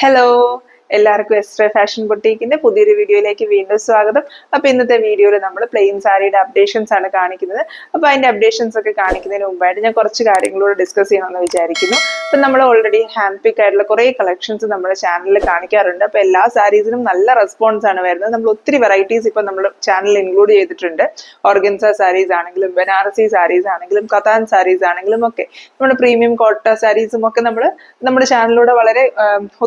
Hello, എല്ലാവർക്കും astray fashion ബൊട്ടീക്കിന്റെ പുതിയൊരു വീഡിയോയിലേക്ക് വീണ്ടും സ്വാഗതം. അപ്പൊ ഇന്നത്തെ വീഡിയോയിൽ നമ്മൾ പ്ലെയിൻ സാരിയുടെ അപ്ഡേഷൻസ് ആണ് കാണിക്കുന്നത്. അപ്പൊ അതിന്റെ അപ്ഡേഷൻസ് ഒക്കെ കാണിക്കുന്നതിന് മുമ്പായിട്ട് ഞാൻ കുറച്ച് കാര്യങ്ങളോട് ഡിസ്കസ് ചെയ്യണമെന്ന് വിചാരിക്കുന്നു. അപ്പൊ നമ്മൾ ഓൾറെഡി ഹാൻഡ് പിക്ക് ആയിട്ടുള്ള കുറെ കളക്ഷൻസ് നമ്മുടെ ചാനലിൽ കാണിക്കാറുണ്ട്. അപ്പൊ എല്ലാ സാരീസിനും നല്ല റെസ്പോൺസ് ആണ് വരുന്നത്. നമ്മൾ ഒത്തിരി വെറൈറ്റീസ് ഇപ്പൊ നമ്മൾ ചാനലിൽ ഇൻക്ലൂഡ് ചെയ്തിട്ടുണ്ട്. ഓർഗൻസ സാരീസ് ആണെങ്കിലും ബനാറസി സാരീസ് ആണെങ്കിലും കതാൻ സാരീസ് ആണെങ്കിലും ഒക്കെ നമ്മുടെ പ്രീമിയം കോട്ട സാരീസും ഒക്കെ നമ്മൾ നമ്മുടെ ചാനലിലൂടെ വളരെ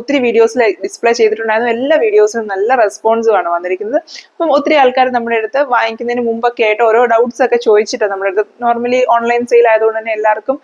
ഒത്തിരി വീഡിയോസിൽ ഡിസ്പ്ലേ ചെയ്തിട്ടുണ്ടായിരുന്നു. എല്ലാ വീഡിയോസിനും നല്ല റെസ്പോൺസും ആണ് വന്നിരിക്കുന്നത്. അപ്പം ഒത്തിരി ആൾക്കാർ നമ്മുടെ അടുത്ത് വാങ്ങിക്കുന്നതിന് മുമ്പൊക്കെ ആയിട്ട് ഓരോ ഡൗട്ട്സ് ഒക്കെ ചോദിച്ചിട്ടാണ് നമ്മുടെ അടുത്ത്. നോർമലി ഓൺലൈൻ സെയിൽ ആയതുകൊണ്ട് തന്നെ എല്ലാവർക്കും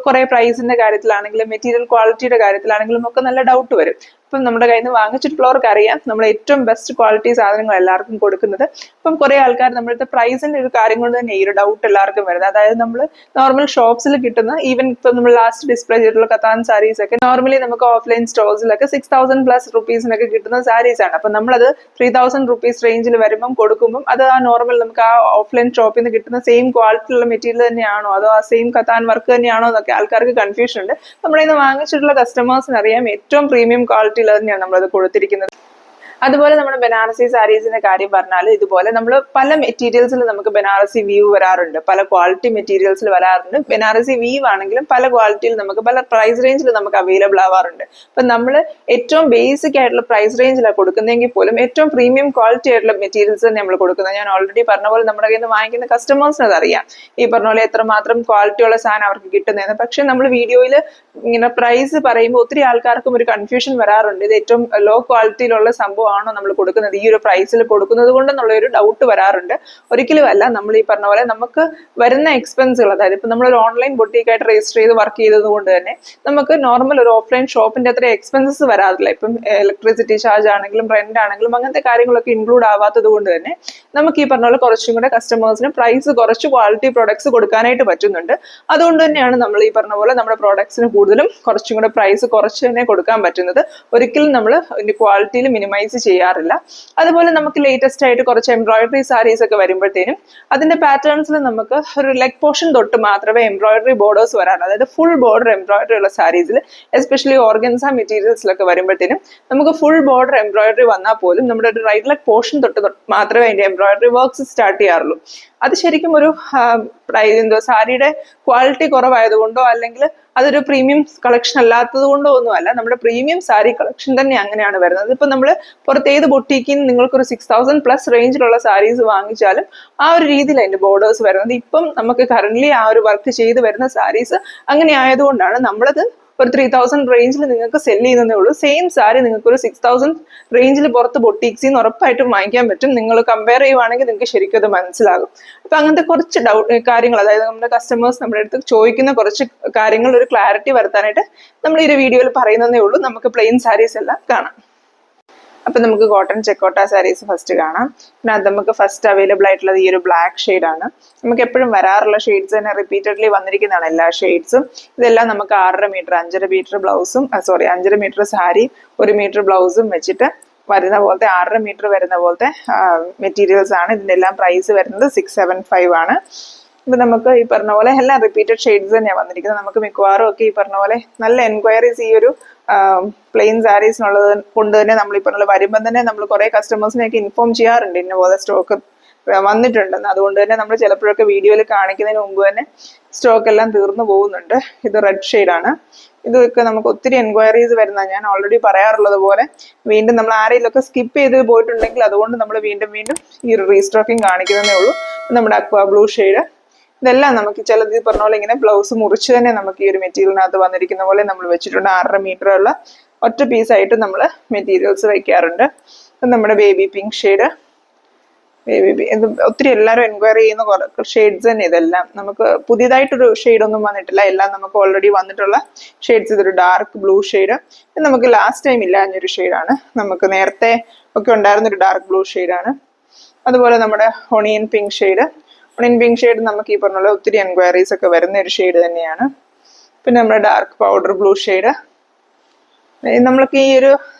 കുറെ പ്രൈസിന്റെ കാര്യത്തിലാണെങ്കിലും മെറ്റീരിയൽ ക്വാളിറ്റിയുടെ കാര്യത്തിലാണെങ്കിലും ഒക്കെ നല്ല ഡൗട്ട് വരും. അപ്പം നമ്മുടെ കയ്യിൽ നിന്ന് വാങ്ങിച്ചിട്ടുള്ളവർക്ക് അറിയാം നമ്മൾ ഏറ്റവും ബെസ്റ്റ് ക്വാളിറ്റി സാധനങ്ങൾ എല്ലാവർക്കും കൊടുക്കുന്നത്. അപ്പം കുറെ ആൾക്കാർ നമ്മുടെ പ്രൈസിന്റെ ഒരു കാര്യം കൊണ്ട് തന്നെ ഈ ഒരു ഡൗട്ട് എല്ലാവർക്കും വരുന്നത്. അതായത് നമ്മൾ നോർമൽ ഷോപ്സിൽ കിട്ടുന്ന ഈവൻ ഇപ്പൊ നമ്മൾ ലാസ്റ്റ് ഡിസ്പ്ലേ ചെയ്തിട്ടുള്ള കത്താൻ സാരീസ് ഒക്കെ നോർമലി നമുക്ക് ഓഫ്ലൈൻ സ്റ്റോഴ്സിലൊക്കെ 6000+ റുപ്പീസിനൊക്കെ കിട്ടുന്ന സാരീസ് ആണ്. അപ്പൊ നമ്മളത് 3000 റുപ്പീസ് റേഞ്ചിൽ വരുമ്പം കൊടുക്കുമ്പോൾ അത് ആ നോർമൽ നമുക്ക് ആ ഓഫ്ലൈൻ ഷോപ്പിൽ നിന്ന് കിട്ടുന്ന സെയിം ക്വാളിറ്റിയുള്ള മെറ്റീരിയൽ തന്നെയാണോ അതോ ആ സെയിം കത്താൻ വർക്ക് തന്നെയാണോ എന്നൊക്കെ ആൾക്കാർക്ക് കൺഫ്യൂഷൻ ഉണ്ട്. നമ്മുടെ ഇന്ന് വാങ്ങിച്ചിട്ടുള്ള കസ്റ്റമേഴ്സിന് അറിയാം ഏറ്റവും പ്രീമിയം ക്വാളിറ്റി തന്നെയാണ് നമ്മളത് കൊടുത്തിരിക്കുന്നത്. അതുപോലെ നമ്മുടെ ബനാറസി സാരീസിന്റെ കാര്യം പറഞ്ഞാൽ ഇതുപോലെ നമ്മൾ പല മെറ്റീരിയൽസിൽ നമുക്ക് ബനാറസി വീവ് വരാറുണ്ട്, പല ക്വാളിറ്റി മെറ്റീരിയൽസിൽ വരാറുണ്ട്. ബനാറസി വീവ് ആണെങ്കിലും പല ക്വാളിറ്റിയിൽ നമുക്ക് പല പ്രൈസ് റേഞ്ചിൽ നമുക്ക് അവൈലബിൾ ആവാറുണ്ട്. അപ്പൊ നമ്മൾ ഏറ്റവും ബേസിക് ആയിട്ടുള്ള പ്രൈസ് റേഞ്ചിലാണ് കൊടുക്കുന്നതെങ്കിൽ പോലും ഏറ്റവും പ്രീമിയം ക്വാളിറ്റി ആയിട്ടുള്ള മെറ്റീരിയൽസ് തന്നെ നമ്മൾ കൊടുക്കുന്നത്. ഞാൻ ഓൾറെഡി പറഞ്ഞ പോലെ നമ്മുടെ കയ്യിൽ നിന്ന് വാങ്ങിക്കുന്ന കസ്റ്റമേഴ്സിന് അതറിയാം ഈ പറഞ്ഞ പോലെ എത്രമാത്രം ക്വാളിറ്റി ഉള്ള സാധനം അവർക്ക് കിട്ടുന്നതെന്ന്. പക്ഷെ നമ്മൾ വീഡിയോയിൽ ഇങ്ങനെ പ്രൈസ് പറയുമ്പോൾ ഒത്തിരി ആൾക്കാർക്കും ഒരു കൺഫ്യൂഷൻ വരാറുണ്ട്. ഇത് ഏറ്റവും ലോ ക്വാളിറ്റിയിലുള്ള സംഭവം ആണോ നമ്മൾ കൊടുക്കുന്നത്, ഈ ഒരു പ്രൈസിൽ കൊടുക്കുന്നത് കൊണ്ടെന്നുള്ള ഒരു ഡൗട്ട് വരാറുണ്ട്. ഒരിക്കലും അല്ല. നമ്മൾ ഈ പറഞ്ഞ പോലെ നമുക്ക് വരുന്ന എക്സ്പെൻസുകൾ, അതായത് ഇപ്പൊ നമ്മളൊരു ഓൺലൈൻ ബൊട്ടീക്കായിട്ട് രജിസ്റ്റർ ചെയ്ത് വർക്ക് ചെയ്തത് കൊണ്ട് തന്നെ നമുക്ക് നോർമൽ ഒരു ഓഫ്ലൈൻ ഷോപ്പിന്റെ അത്ര എക്സ്പെൻസസ് വരാറില്ല. ഇപ്പം ഇലക്ട്രിസിറ്റി ചാർജ് ആണെങ്കിലും റെന്റ് ആണെങ്കിലും അങ്ങനത്തെ കാര്യങ്ങളൊക്കെ ഇൻക്ലൂഡ് ആവാത്തത് കൊണ്ട് തന്നെ നമുക്ക് ഈ പറഞ്ഞ പോലെ കുറച്ചും കൂടെ കസ്റ്റമേഴ്സിന് പ്രൈസ് കുറച്ച് ക്വാളിറ്റി പ്രൊഡക്ട്സ് കൊടുക്കാനായിട്ട് പറ്റുന്നുണ്ട്. അതുകൊണ്ട് തന്നെയാണ് നമ്മൾ ഈ പറഞ്ഞ പോലെ നമ്മുടെ പ്രോഡക്ട്സിന് കൂടുതലും കുറച്ചും കൂടെ പ്രൈസ് കുറച്ച് തന്നെ കൊടുക്കാൻ പറ്റുന്നത്. ഒരിക്കലും നമ്മൾ ക്വാളിറ്റിയിൽ മിനിമൈസ് ചെയ്യാറില്ല. അതുപോലെ നമുക്ക് ലേറ്റസ്റ്റ് ആയിട്ട് കുറച്ച് എംബ്രോയിഡറി സാരീസ് ഒക്കെ വരുമ്പോഴത്തേനും അതിന്റെ പാറ്റേൺസിൽ നമുക്ക് ഒരു ലെഗ് പോർഷൻ തൊട്ട് മാത്രമേ എംബ്രോയിഡറി ബോർഡേഴ്സ് വരാറുള്ളൂ. അതായത് ഫുൾ ബോർഡർ എംബ്രോയിഡറി ഉള്ള സാരീസിൽ എസ്പെഷ്യലി ഓർഗൻസ മെറ്റീരിയൽസിലൊക്കെ വരുമ്പോഴത്തേനും നമുക്ക് ഫുൾ ബോർഡർ എംബ്രോയിഡറി വന്നാൽ പോലും നമ്മുടെ ഒരു റൈറ്റ് ലെഗ് പോർഷൻ തൊട്ട് മാത്രമേ അതിന്റെ എംബ്രോയിഡറി വർക്ക്സ് സ്റ്റാർട്ട് ചെയ്യാറുള്ളൂ. അത് ശരിക്കും ഒരു സാരിയുടെ ക്വാളിറ്റി കുറവായതുകൊണ്ടോ അല്ലെങ്കിൽ അതൊരു പ്രീമിയം കളക്ഷൻ അല്ലാത്തത് കൊണ്ടോ ഒന്നുമല്ല. നമ്മുടെ പ്രീമിയം സാരി കളക്ഷൻ തന്നെ അങ്ങനെയാണ് വരുന്നത്. ഇപ്പൊ നമ്മൾ പുറത്ത് ഏത് ബൊട്ടീക്കിൽ നിങ്ങൾക്കൊരു 6000+ റേഞ്ചിലുള്ള സാരീസ് വാങ്ങിച്ചാലും ആ ഒരു രീതിയിൽ അതിന്റെ ബോർഡേഴ്സ് വരുന്നത്. ഇപ്പം നമുക്ക് കറന്റ്ലി ആ ഒരു വർക്ക് ചെയ്ത് വരുന്ന സാരീസ് അങ്ങനെ ആയതുകൊണ്ടാണ് നമ്മളത് ഒരു 3000 റേഞ്ചിൽ നിങ്ങൾക്ക് സെല് ചെയ്യുന്നതേ ഉള്ളൂ. സെയിം സാരി നിങ്ങൾക്ക് ഒരു 6000 റേഞ്ചിൽ പുറത്ത് ബൊട്ടീക്സിൽ നിന്ന് ഉറപ്പായിട്ടും വാങ്ങിക്കാൻ പറ്റും. നിങ്ങൾ കമ്പയർ ചെയ്യുവാണെങ്കിൽ നിങ്ങൾക്ക് ശരിക്കും അത് മനസ്സിലാകും. അപ്പൊ അങ്ങനത്തെ കുറച്ച് കാര്യങ്ങൾ, അതായത് നമ്മുടെ കസ്റ്റമേഴ്സ് നമ്മുടെ അടുത്ത് ചോദിക്കുന്ന കുറച്ച് കാര്യങ്ങൾ ഒരു ക്ലാരിറ്റി വരുത്താനായിട്ട് നമ്മൾ ഈ ഒരു വീഡിയോയിൽ പറയുന്നതേ ഉള്ളൂ. നമുക്ക് പ്ലെയിൻ സാരീസ് എല്ലാം കാണാം. അപ്പൊ നമുക്ക് കോട്ടൺ ചെക്കോട്ട സാരീസ് ഫസ്റ്റ് കാണാം. പിന്നെ അത് നമുക്ക് ഫസ്റ്റ് അവൈലബിൾ ആയിട്ടുള്ളത് ഈ ഒരു ബ്ലാക്ക് ആണ്. നമുക്ക് എപ്പോഴും വരാറുള്ള ഷെയ്ഡ്സ് തന്നെ റിപ്പീറ്റഡ്ലി വന്നിരിക്കുന്നതാണ് എല്ലാ ഷെയ്ഡ്സും. ഇതെല്ലാം നമുക്ക് 6.5 മീറ്റർ 5.5 മീറ്റർ ബ്ലൗസും 5.5 മീറ്റർ സാരി 1 മീറ്റർ ബ്ലൗസും വെച്ചിട്ട് വരുന്ന പോലത്തെ 6.5 മീറ്റർ വരുന്ന പോലത്തെ മെറ്റീരിയൽസ് ആണ്. ഇതിന്റെ എല്ലാം പ്രൈസ് വരുന്നത് 675 ആണ്. ഇപ്പൊ നമുക്ക് ഈ പറഞ്ഞ പോലെ എല്ലാം റിപ്പീറ്റഡ് ഷെയ്ഡ്സ് തന്നെയാണ് വന്നിരിക്കുന്നത്. നമുക്ക് മിക്കവാറും ഒക്കെ ഈ പറഞ്ഞ പോലെ നല്ല എൻക്വയറീസ് ഈ ഒരു പ്ലെയിൻ സാരീസിനുള്ളത് കൊണ്ട് തന്നെ നമ്മൾ ഈ പറഞ്ഞ വരുമ്പോൾ തന്നെ നമ്മൾ കുറെ കസ്റ്റമേഴ്സിനെയൊക്കെ ഇൻഫോം ചെയ്യാറുണ്ട് ഇന്ന പോലെ സ്റ്റോക്ക് വന്നിട്ടുണ്ടെന്ന്. അതുകൊണ്ട് തന്നെ നമ്മൾ ചിലപ്പോഴൊക്കെ വീഡിയോയിൽ കാണിക്കുന്നതിന് മുമ്പ് തന്നെ സ്റ്റോക്ക് എല്ലാം തീർന്നു പോകുന്നുണ്ട്. ഇത് റെഡ് ആണ്. ഇതൊക്കെ നമുക്ക് ഒത്തിരി എൻക്വയറീസ് വരുന്ന, ഞാൻ ഓൾറെഡി പറയാറുള്ളത് പോലെ വീണ്ടും നമ്മൾ ആരെയിലൊക്കെ സ്കിപ്പ് ചെയ്ത് പോയിട്ടുണ്ടെങ്കിൽ അതുകൊണ്ട് നമ്മൾ വീണ്ടും വീണ്ടും ഈ ഒരു റീസ്റ്റോക്കിംഗ് കാണിക്കുന്നതേ ഉള്ളൂ. നമ്മുടെ അക്വാ ബ്ലൂ ഷെയ്ഡ്, ഇതെല്ലാം നമുക്ക് ചിലത് പറഞ്ഞ പോലെ ഇങ്ങനെ ബ്ലൗസ് മുറിച്ച് തന്നെ നമുക്ക് ഈ ഒരു മെറ്റീരിയലിനകത്ത് വന്നിരിക്കുന്ന പോലെ നമ്മൾ വെച്ചിട്ടുണ്ട്. 6.5 മീറ്റർ ഉള്ള ഒറ്റ പീസായിട്ട് നമ്മൾ മെറ്റീരിയൽസ് വയ്ക്കാറുണ്ട്. നമ്മുടെ ബേബി പിങ്ക് ഷെയ്ഡ്, ഇത് ഒത്തിരി എല്ലാവരും എൻക്വയറി ചെയ്യുന്ന ഷെയ്ഡ്സ് തന്നെ. ഇതെല്ലാം നമുക്ക് പുതിയതായിട്ടൊരു ഷെയ്ഡ് ഒന്നും വന്നിട്ടില്ല, എല്ലാം നമുക്ക് ഓൾറെഡി വന്നിട്ടുള്ള ഷെയ്ഡ്സ്. ഇതൊരു ഡാർക്ക് ബ്ലൂ ഷെയ്ഡ്, ഇത് നമുക്ക് ലാസ്റ്റ് ടൈം ഇല്ലാഞ്ഞൊരു ഷെയ്ഡാണ്. നമുക്ക് നേരത്തെ ഒക്കെ ഉണ്ടായിരുന്നൊരു ഡാർക്ക് ബ്ലൂ ഷെയ്ഡാണ്. അതുപോലെ നമ്മുടെ ഒണിയൻ പിങ്ക് ഷെയ്ഡ് നമുക്ക് ഈ പറഞ്ഞ പോലെ ഒത്തിരി എൻക്വയറീസ് ഒക്കെ വരുന്ന ഒരു ഷെയ്ഡ് തന്നെയാണ്. പിന്നെ നമ്മുടെ ഡാർക്ക് പൗഡർ ബ്ലൂ ഷെയ്ഡ്, നമ്മൾക്ക് ഈ ഒരു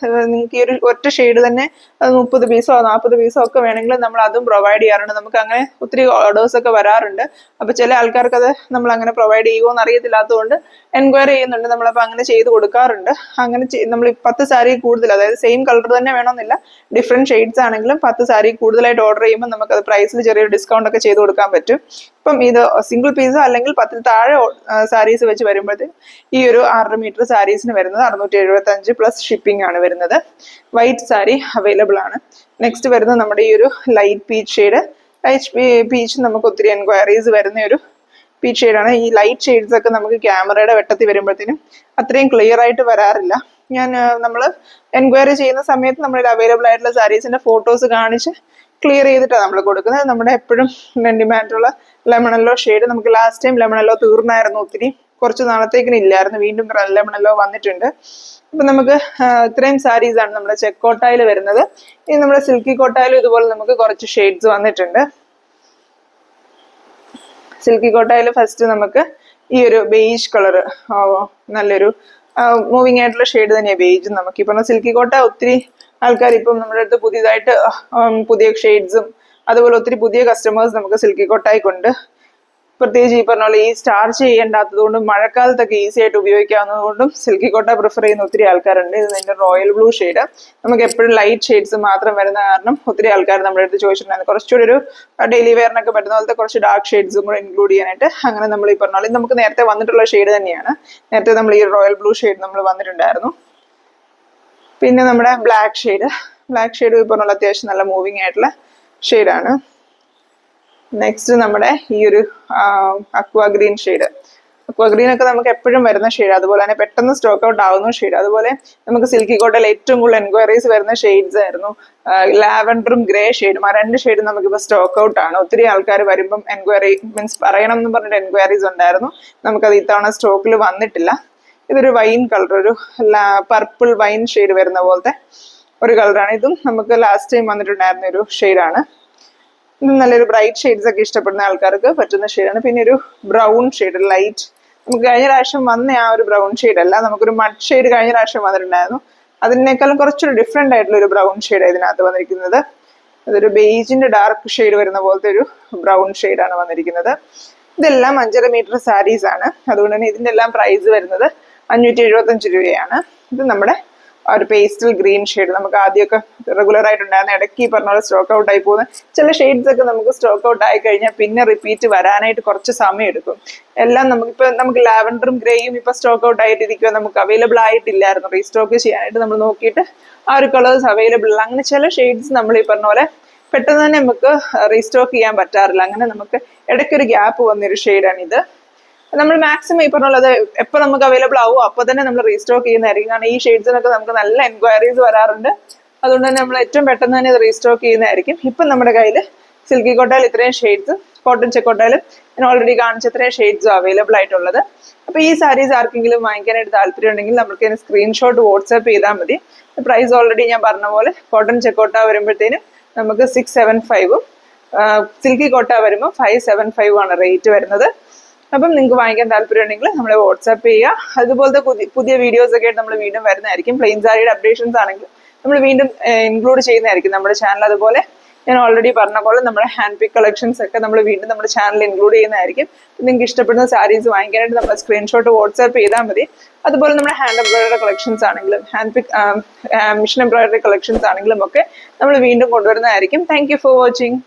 നിങ്ങൾക്ക് ഈ ഒരു ഒറ്റ ഷെയ്ഡ് തന്നെ 30 പീസോ 40 പീസോ ഒക്കെ വേണമെങ്കിൽ നമ്മൾ അതും പ്രൊവൈഡ് ചെയ്യാറുണ്ട്. നമുക്ക് അങ്ങനെ ഒത്തിരി ഓർഡേഴ്സ് ഒക്കെ വരാറുണ്ട്. അപ്പൊ ചില ആൾക്കാർക്ക് അത് നമ്മൾ അങ്ങനെ പ്രൊവൈഡ് ചെയ്യുമോ എന്ന് അറിയത്തില്ലാത്തതുകൊണ്ട് എൻക്വയറി ചെയ്യുന്നുണ്ട്. നമ്മളപ്പോൾ അങ്ങനെ ചെയ്ത് കൊടുക്കാറുണ്ട്. അങ്ങനെ നമ്മൾ 10 സാരി കൂടുതൽ, അതായത് സെയിം കളർ തന്നെ വേണമെന്നില്ല, ഡിഫറെന്റ് ഷെയ്ഡ്സ് ആണെങ്കിലും 10 സാരി കൂടുതലായിട്ട് ഓർഡർ ചെയ്യുമ്പോൾ നമുക്ക് അത് പ്രൈസിൽ ചെറിയൊരു ഡിസ്കൗണ്ട് ഒക്കെ ചെയ്ത് കൊടുക്കാൻ പറ്റും. ഇപ്പം ഇത് സിംഗിൾ പീസോ അല്ലെങ്കിൽ 10 താഴെ സാരീസ് വെച്ച് വരുമ്പോഴത്തേക്കും ഈ ഒരു 6 മീറ്റർ സാരീസിന് വരുന്നത് 675 പ്ലസ് ഷിപ്പിംഗ് ആണ് വരുന്നത്. വൈറ്റ് സാരി അവൈലബിൾ ആണ്. നെക്സ്റ്റ് വരുന്നത് നമ്മുടെ ഈ ഒരു light peach shade. Light peach നമുക്ക് ഒത്തിരി എൻക്വയറീസ് വരുന്ന ഒരു പീച്ച് ഷെയ്ഡാണ്. ഈ ലൈറ്റ് ഷെയ്ഡ്സ് ഒക്കെ നമുക്ക് ക്യാമറയുടെ വെട്ടത്തിൽ വരുമ്പോഴത്തേനും അത്രയും ക്ലിയർ ആയിട്ട് വരാറില്ല. നമ്മൾ എൻക്വയറി ചെയ്യുന്ന സമയത്ത് നമ്മളിൽ അവൈലബിൾ ആയിട്ടുള്ള സാരീസിന്റെ ഫോട്ടോസ് കാണിച്ച് ക്ലിയർ ചെയ്തിട്ടാണ് നമ്മൾ കൊടുക്കുന്നത്. നമ്മുടെ എപ്പോഴും ഡിമാൻഡുള്ള ലെമണല്ലോ ഷെയ്ഡ്, നമുക്ക് ലാസ്റ്റ് ടൈം ലെമണല്ലോ തീർന്നായിരുന്നു, ഒത്തിരി കുറച്ച് നാളത്തേക്കിന് ഇല്ലായിരുന്നു, വീണ്ടും ലെമണല്ലോ വന്നിട്ടുണ്ട്. അപ്പൊ നമുക്ക് ഇത്രയും സാരീസ് ആണ് നമ്മുടെ ചെക്ക് കോട്ടായിൽ വരുന്നത്. ഇനി നമ്മുടെ സിൽക്കി കോട്ടായാലും ഇതുപോലെ നമുക്ക് കുറച്ച് ഷെയ്ഡ്സ് വന്നിട്ടുണ്ട്. സിൽക്കി കോട്ടായിൽ ഫസ്റ്റ് നമുക്ക് ഈ ഒരു ബേജ് കളർ, നല്ലൊരു മൂവിങ് ആയിട്ടുള്ള ഷെയ്ഡ് തന്നെയാണ് ബേജ്. നമുക്ക് ഈ പറഞ്ഞ സിൽക്കി കോട്ട ഒത്തിരി ആൾക്കാർ ഇപ്പം നമ്മുടെ അടുത്ത് പുതിയതായിട്ട് പുതിയ ഷെയ്ഡ്സും അതുപോലെ ഒത്തിരി പുതിയ കസ്റ്റമേഴ്സ് നമുക്ക് സിൽക്കി കോട്ടായിക്കൊണ്ട്, പ്രത്യേകിച്ച് ഈ പറഞ്ഞ പോലെ ഈ സ്റ്റാർച്ച് ചെയ്യേണ്ടാത്തത് കൊണ്ടും മഴക്കാലത്തൊക്കെ ഈസി ആയിട്ട് ഉപയോഗിക്കാവുന്നത് കൊണ്ടും സിൽക്കി കോട്ട പ്രിഫർ ചെയ്യുന്ന ഒത്തിരി ആൾക്കാരുണ്ട്. ഇത് അതിന്റെ റോയൽ ബ്ലൂ ഷെയ്ഡ്. നമുക്ക് എപ്പോഴും ലൈറ്റ് ഷെയ്ഡ്സ് മാത്രം വരുന്ന കാരണം ഒത്തിരി ആൾക്കാർ നമ്മുടെ അടുത്ത് ചോദിച്ചിട്ടുണ്ടായിരുന്നു കുറച്ചുകൂടി ഒരു ഡെയിലി വെയറിനൊക്കെ പറ്റുന്ന പോലത്തെ കുറച്ച് ഡാർക്ക് ഷെയ്ഡ്സും കൂടെ ഇൻക്ലൂഡ് ചെയ്യാനായിട്ട്. അങ്ങനെ നമ്മൾ ഈ പറഞ്ഞ പോലെ നമുക്ക് നേരത്തെ വന്നിട്ടുള്ള ഷെയ്ഡ് തന്നെയാണ്. നേരത്തെ നമ്മൾ ഈ റോയൽ ബ്ലൂ ഷെയ്ഡ് നമ്മൾ വന്നിട്ടുണ്ടായിരുന്നു. പിന്നെ നമ്മുടെ ബ്ലാക്ക് ഷെയ്ഡ് ഈ പറഞ്ഞ പോലെ അത്യാവശ്യം നല്ല മൂവിങ് ആയിട്ടുള്ള ഷെയ്ഡാണ്. നെക്സ്റ്റ് നമ്മുടെ ഈ ഒരു അക്വാ ഗ്രീൻ ഷെയ്ഡ്. അക്വാ ഗ്രീൻ ഒക്കെ നമുക്ക് എപ്പോഴും വരുന്ന ഷെയ്ഡ്, അതുപോലെ തന്നെ പെട്ടെന്ന് സ്റ്റോക്ക് ഔട്ട് ആവുന്ന ഷെയ്ഡ്. അതുപോലെ നമുക്ക് സിൽക്കി കോട്ടയിൽ ഏറ്റവും കൂടുതൽ എൻക്വയറീസ് വരുന്ന ഷെയ്ഡ്സ് ആയിരുന്നു ലാവൻഡറും ഗ്രേ ഷെയ്ഡും. ആ 2 ഷെയ്ഡ് നമുക്കിപ്പോൾ സ്റ്റോക്ക് ഔട്ട് ആണ്. ഒത്തിരി ആൾക്കാർ വരുമ്പം എൻക്വയറി മീൻസ് പറയണം എന്ന് പറഞ്ഞിട്ട് എൻക്വയറീസ് ഉണ്ടായിരുന്നു. നമുക്കത് ഇത്തവണ സ്റ്റോക്കിൽ വന്നിട്ടില്ല. ഇതൊരു വൈൻ കളർ, ഒരു പർപ്പിൾ വൈൻ ഷെയ്ഡ് വരുന്ന പോലത്തെ ഒരു കളറാണ്. ഇതും നമുക്ക് ലാസ്റ്റ് ടൈം വന്നിട്ടുണ്ടായിരുന്ന ഒരു ഷെയ്ഡാണ്. ഇത് നല്ലൊരു ബ്രൈറ്റ് ഷെയ്ഡ്സ് ഒക്കെ ഇഷ്ടപ്പെടുന്ന ആൾക്കാർക്ക് പറ്റുന്ന ഷെയ്ഡാണ്. പിന്നെ ഒരു ബ്രൗൺ ഷെയ്ഡ് ലൈറ്റ്, നമുക്ക് കഴിഞ്ഞ പ്രാവശ്യം വന്ന ആ ഒരു ബ്രൗൺ ഷെയ്ഡ് അല്ല, നമുക്കൊരു മഡ് ഷെയ്ഡ് കഴിഞ്ഞ പ്രാവശ്യം വന്നിട്ടുണ്ടായിരുന്നു. അതിനേക്കാളും കുറച്ചൊരു ഡിഫറെന്റ് ആയിട്ടുള്ള ഒരു ബ്രൗൺ ഷെയ്ഡ് ഇതിനകത്ത് വന്നിരിക്കുന്നത്. അതൊരു ബേജിന്റെ ഡാർക്ക് ഷെയ്ഡ് വരുന്ന പോലത്തെ ഒരു ബ്രൗൺ ഷെയ്ഡാണ് വന്നിരിക്കുന്നത്. ഇതെല്ലാം 5.5 മീറ്റർ സാരീസ് ആണ്. അതുകൊണ്ട് തന്നെ ഇതിന്റെ എല്ലാം പ്രൈസ് വരുന്നത് 575 രൂപയാണ്. ഇത് നമ്മുടെ ഒരു പേസ്റ്റൽ ഗ്രീൻ ഷെയ്ഡ്. നമുക്ക് ആദ്യമൊക്കെ റെഗുലർ ആയിട്ടുണ്ടായിരുന്ന ഇടയ്ക്ക് ഈ പറഞ്ഞ പോലെ സ്റ്റോക്ക് ഔട്ട് ആയി പോകുന്ന ചില ഷെയ്ഡ്സ് ഒക്കെ നമുക്ക് സ്റ്റോക്ക് ഔട്ട് ആയി കഴിഞ്ഞാൽ പിന്നെ റിപ്പീറ്റ് വരാനായിട്ട് കുറച്ച് സമയം എടുക്കും. എല്ലാം നമുക്ക് ലാവൻഡറും ഗ്രേയും ഇപ്പൊ സ്റ്റോക്ക് ഔട്ട് ആയിട്ടിരിക്കുക, നമുക്ക് അവൈലബിൾ ആയിട്ടില്ലായിരുന്നു. റീസ്റ്റോക്ക് ചെയ്യാനായിട്ട് നമ്മൾ നോക്കിയിട്ട് ആ ഒരു കളേഴ്സ് അവൈലബിൾ അല്ല. അങ്ങനെ ചില ഷെയ്ഡ്സ് നമ്മൾ ഈ പറഞ്ഞ പോലെ പെട്ടെന്ന് തന്നെ നമുക്ക് റീസ്റ്റോക്ക് ചെയ്യാൻ പറ്റാറില്ല. അങ്ങനെ നമുക്ക് ഇടയ്ക്കൊരു ഗ്യാപ്പ് വന്നൊരു ഷെയ്ഡാണ് ഇത്. നമ്മൾ മാക്സിമം ഈ പറഞ്ഞുള്ളത് എപ്പോൾ നമുക്ക് അവൈലബിൾ ആവുമോ അപ്പോൾ തന്നെ നമ്മൾ റീസ്റ്റോക്ക് ചെയ്യുന്നതായിരിക്കും. കാരണം ഈ ഷെയ്ഡ്സിനൊക്കെ നമുക്ക് നല്ല എൻക്വയറീസ് വരാറുണ്ട്. അതുകൊണ്ട് തന്നെ നമ്മൾ ഏറ്റവും പെട്ടെന്ന് തന്നെ ഇത് റീസ്റ്റോക്ക് ചെയ്യുന്നതായിരിക്കും. ഇപ്പം നമ്മുടെ കയ്യിൽ സിൽക്കി കോട്ടയിൽ ഇത്രയും ഷെയ്ഡ്സും കോട്ടൺ ചെക്കോട്ടയിലും ഞാൻ ഓൾറെഡി കാണിച്ച ഇത്രയും ഷെയ്ഡ്സും അവൈലബിൾ ആയിട്ടുള്ളത്. അപ്പോൾ ഈ സാരീസ് ആർക്കെങ്കിലും വാങ്ങിക്കാനായിട്ട് താല്പര്യം ഉണ്ടെങ്കിൽ നമുക്ക് ഇതിന് സ്ക്രീൻഷോട്ട് വാട്സാപ്പ് ചെയ്താൽ മതി. പ്രൈസ് ഓൾറെഡി ഞാൻ പറഞ്ഞ പോലെ കോട്ടൺ ചെക്കോട്ട വരുമ്പോഴത്തേനും നമുക്ക് 675ഉം സിൽക്കി കോട്ട വരുമ്പോൾ 575 ആണ് റേറ്റ് വരുന്നത്. അപ്പം നിങ്ങൾക്ക് വാങ്ങിക്കാൻ താല്പര്യം ഉണ്ടെങ്കിൽ നമ്മളെ വാട്സാപ്പ് ചെയ്യുക. അതുപോലത്തെ പുതിയ വീഡിയോസ് ഒക്കെ ആയിട്ട് നമ്മൾ വീണ്ടും വരുന്നതായിരിക്കും. പ്ലെയിൻ സാരിയുടെ അപ്ഡേഷൻസ് ആണെങ്കിൽ നമ്മൾ വീണ്ടും ഇൻക്ലൂഡ് ചെയ്യുന്നതായിരിക്കും നമ്മുടെ ചാനൽ. അതുപോലെ ഞാൻ ഓൾറെഡി പറഞ്ഞ പോലെ നമ്മുടെ ഹാൻഡ് പിക്ക് കളക്ഷൻസ് ഒക്കെ നമ്മൾ വീണ്ടും നമ്മുടെ ചാനലിൽ ഇൻക്ലൂഡ് ചെയ്യുന്നതായിരിക്കും. നിങ്ങൾക്ക് ഇഷ്ടപ്പെടുന്ന സാരീസ് വാങ്ങിക്കാനായിട്ട് നമ്മൾ സ്ക്രീൻഷോട്ട് വാട്സാപ്പ് ചെയ്താൽ മതി. അതുപോലെ നമ്മുടെ ഹാൻഡ് എംബ്രോയിഡറി കളക്ഷൻസ് ആണെങ്കിലും hand pick machine embroidery collections ആണെങ്കിലും ഒക്കെ നമ്മൾ വീണ്ടും കൊണ്ടുവരുന്നതായിരിക്കും. Thank you for watching.